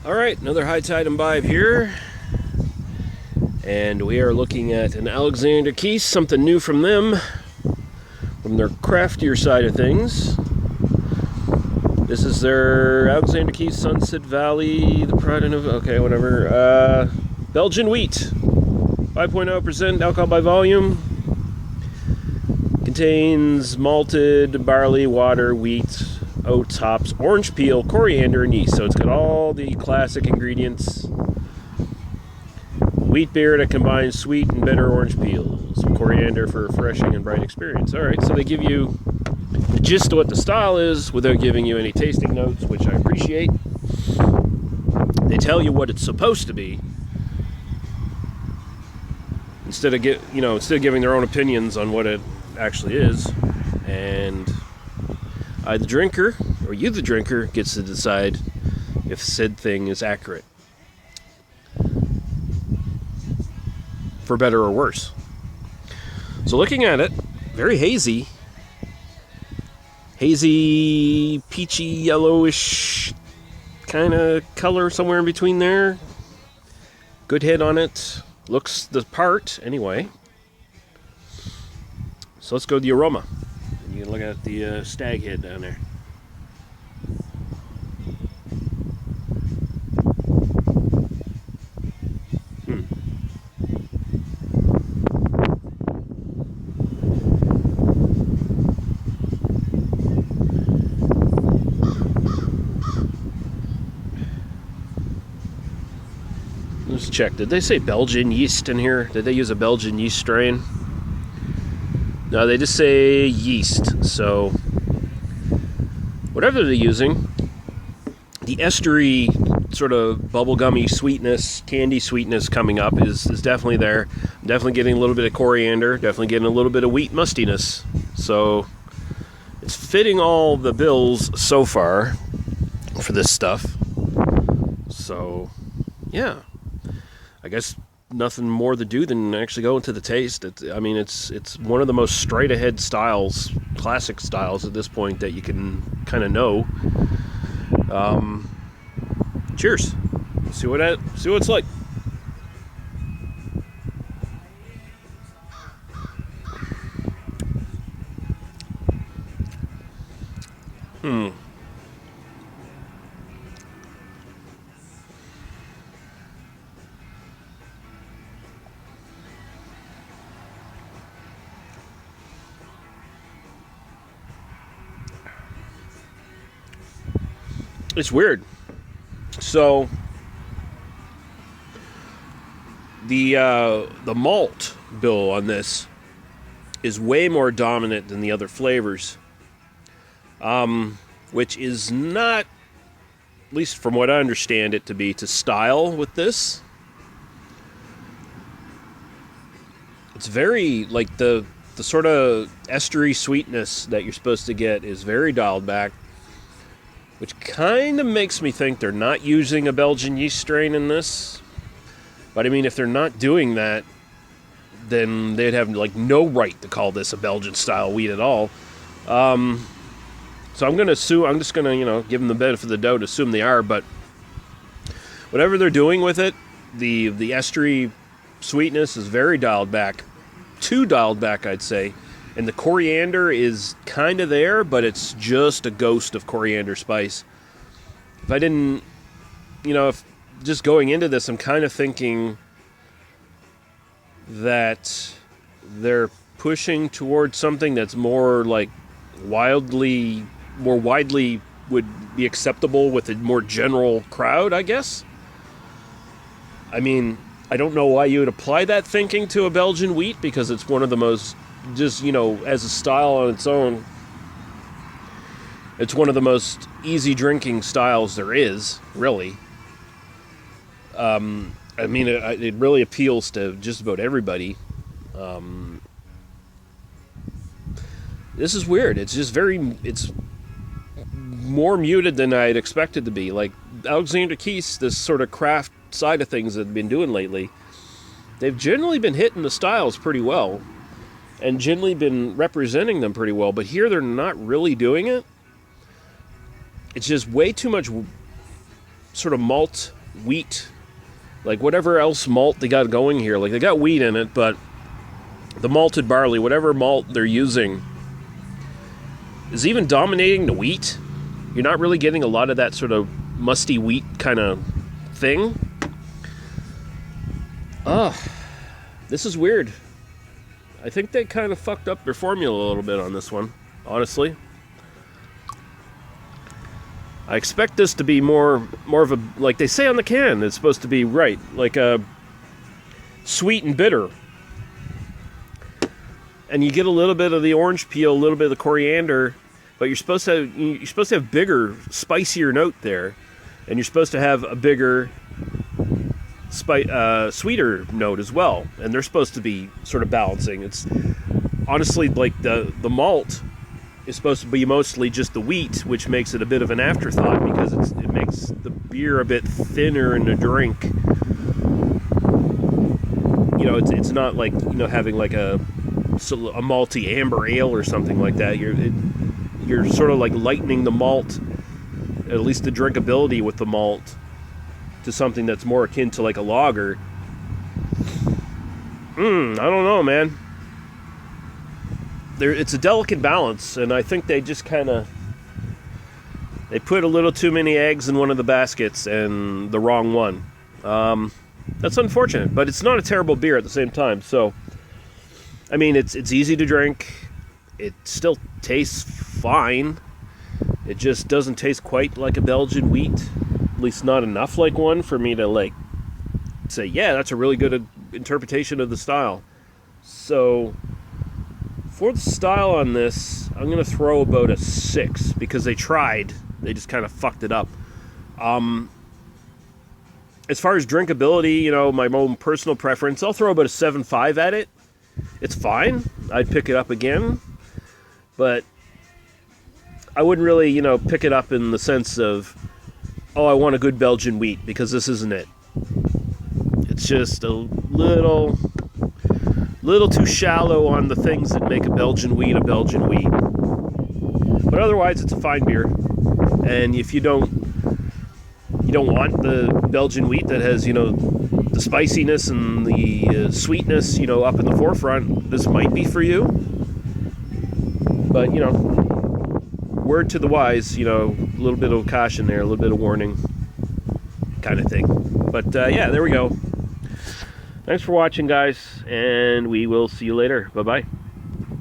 Alright, another high tide imbibe here. And we are looking at an Alexander Keith, something new from them, from their craftier side of things. This is their Alexander Keith Sunset Valley, the Pride of, okay, whatever. Belgian wheat, 5.0% alcohol by volume. Contains malted barley, water, wheat, oats, hops, orange peel, coriander, and yeast. So it's got all the classic ingredients. Wheat beer that combines sweet and bitter orange peels. Coriander for a refreshing and bright experience. Alright, so they give you the gist of what the style is without giving you any tasting notes, which I appreciate. They tell you what it's supposed to be, instead of giving their own opinions on what it actually is. And I, the drinker, or you, the drinker, gets to decide if said thing is accurate, for better or worse. So looking at it, very hazy, peachy, yellowish kind of color, somewhere in between there. Good head on it. Looks the part, anyway. So let's go to the aroma. You can look at the stag head down there. Let's check. Did they say Belgian yeast in here? Did they use a Belgian yeast strain? No, they just say yeast. So, whatever they're using, the estery sort of bubblegummy sweetness, candy sweetness coming up is definitely there. I'm definitely getting a little bit of coriander, definitely getting a little bit of wheat mustiness. So, it's fitting all the bills so far for this stuff. So, yeah. I guess nothing more to do than actually go into the taste. It's one of the most straight-ahead styles, classic styles at this point that you can kind of know. Cheers. See what it's like. It's weird. So the malt bill on this is way more dominant than the other flavors, which is not, at least from what I understand it to be, to style with this. It's very, like, the sort of estery sweetness that you're supposed to get is very dialed back, which kind of makes me think they're not using a Belgian yeast strain in this. But I mean, if they're not doing that, then they'd have like no right to call this a Belgian-style wheat at all. So I'm just gonna give them the benefit of the doubt, assume they are. But whatever they're doing with it, the estery sweetness is very dialed back, too dialed back, I'd say. And the coriander is kind of there, but it's just a ghost of coriander spice. If just going into this, I'm kind of thinking that they're pushing towards something that's more like more widely would be acceptable with a more general crowd, I guess. I mean, I don't know why you would apply that thinking to a Belgian wheat, because it's one of the most, just, as a style on its own, it's one of the most easy drinking styles there is, really. It really appeals to just about everybody. This is weird. It's just it's more muted than I'd expected to be. Like, Alexander Keith, this sort of craft side of things that they've been doing lately, they've generally been hitting the styles pretty well, and generally been representing them pretty well, but here they're not really doing it. It's just way too much sort of malt wheat, like whatever else malt they got going here. Like they got wheat in it, but the malted barley, whatever malt they're using, is even dominating the wheat. You're not really getting a lot of that sort of musty wheat kind of thing. This is weird. I think they kind of fucked up their formula a little bit on this one, honestly. I expect this to be more of a, like they say on the can, it's supposed to be, right, like a sweet and bitter. And you get a little bit of the orange peel, a little bit of the coriander, but you're supposed to have bigger, spicier note there, and you're supposed to have a bigger, sweeter note as well. And they're supposed to be sort of balancing. It's honestly like the malt is supposed to be mostly just the wheat, which makes it a bit of an afterthought because it makes the beer a bit thinner in the drink. You know, it's not like, you know, having like a malty amber ale or something like that. You're sort of like lightening the malt, at least the drinkability with the malt, to something that's more akin to like a lager. I don't know, man. It's a delicate balance, and I think they just kind of they put a little too many eggs in one of the baskets and the wrong one. That's unfortunate, but it's not a terrible beer at the same time. So, I mean, it's easy to drink. It still tastes fine. It just doesn't taste quite like a Belgian wheat. At least not enough like one for me to like say, yeah, that's a really good interpretation of the style. So for the style on this, I'm going to throw about a 6 because they tried. They just kind of fucked it up. As far as drinkability, you know, my own personal preference, I'll throw about a 7.5 at it. It's fine. I'd pick it up again. But I wouldn't really, you know, pick it up in the sense of, oh, I want a good Belgian wheat, because this isn't it. It's just a little too shallow on the things that make a Belgian wheat a Belgian wheat. But otherwise, it's a fine beer. And if you don't want the Belgian wheat that has, you know, the spiciness and the sweetness, you know, up in the forefront, this might be for you. But, you know, word to the wise, you know, a little bit of caution there, a little bit of warning kind of thing. But, yeah, there we go. Thanks for watching, guys, and we will see you later. Bye-bye.